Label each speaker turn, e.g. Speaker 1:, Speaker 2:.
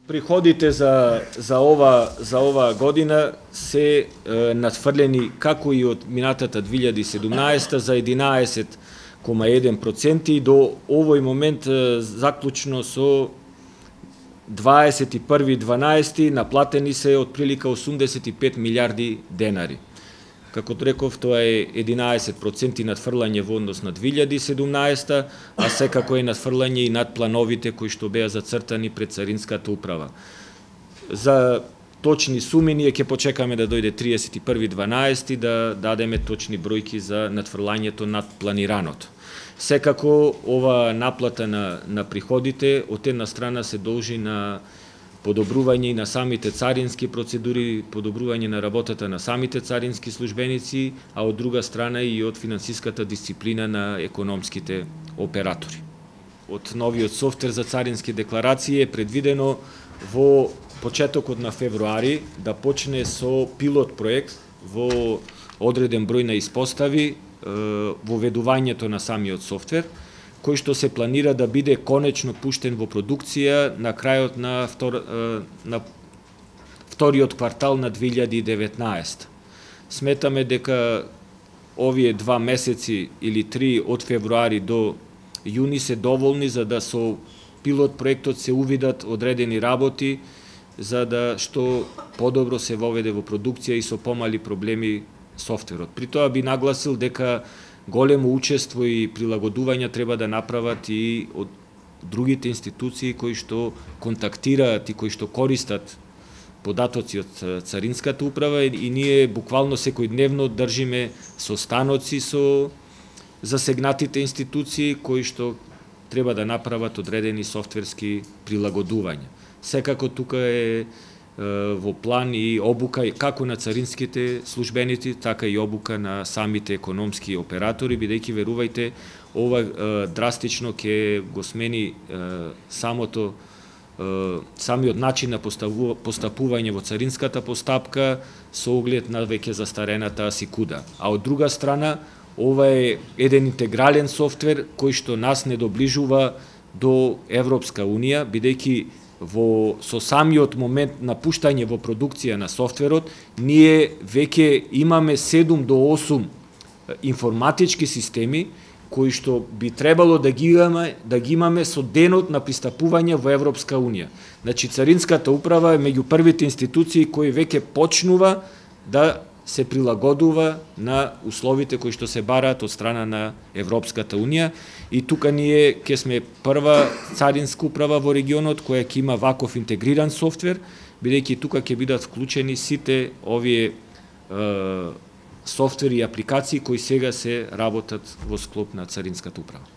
Speaker 1: Приходите за ова година се надфрлени како и од минатата 2017 за 11,1% и до овој момент заклучно со 21.12 наплатени се отприлика 85 милиарди денари. Како реков, тоа е 11% надфрлање во однос на 2017, а секако е надфрлање и над плановите кои што беа зацртани пред Царинската управа. За точни суми ние ќе почекаме да дојде 31.12 да дадеме точни бројки за надфрлањето над планираното. Секако ова наплата на приходите од една страна се должи на подобрување на самите царински процедури, подобрување на работата на самите царински службеници, а од друга страна и од финансиската дисциплина на економските оператори. Од новиот софтвер за царински декларации е предвидено во почетокот на февруари да почне со пилот проект во одреден број на испостави во ведувањето на самиот софтвер, кој што се планира да биде конечно пуштен во продукција на крајот на вториот квартал на 2019. Сметаме дека овие 2 месеци или 3 од февруари до јуни се доволни за да со пилот проектот се увидат одредени работи за да што подобро се воведе во продукција и со помали проблеми софтверот. При тоа би нагласил дека големо учество и прилагодувања треба да направат и од другите институции кои што контактираат и кои што користат податоци од Царинската управа и ние буквално секојдневно држиме состаноци со засегнатите институции кои што треба да направат одредени софтверски прилагодувања. Секако тука е во план и обука како на царинските службеници, така и обука на самите економски оператори, бидејќи верувајте, ова драстично ќе го смени самиот начин на постапување во царинската постапка со оглед на веќе застарената СИКУДА. А од друга страна, ова е еден интегрален софтвер кој што нас не доближува до Европска Унија, бидејќи со самиот момент на пуштање во продукција на софтверот, ние веќе имаме 7 до 8 информатички системи кои што би требало да ги имаме со денот на пристапување во Европска Унија. Значи, Царинската управа е меѓу првите институции кои веќе почнува да се прилагодува на условите кои што се бараат од страна на Европската Унија и тука ние ќе сме прва царинска управа во регионот која ќе има ваков интегриран софтвер, бидејќи тука ќе бидат вклучени сите овие софтвери и апликации кои сега се работат во склоп на Царинската управа.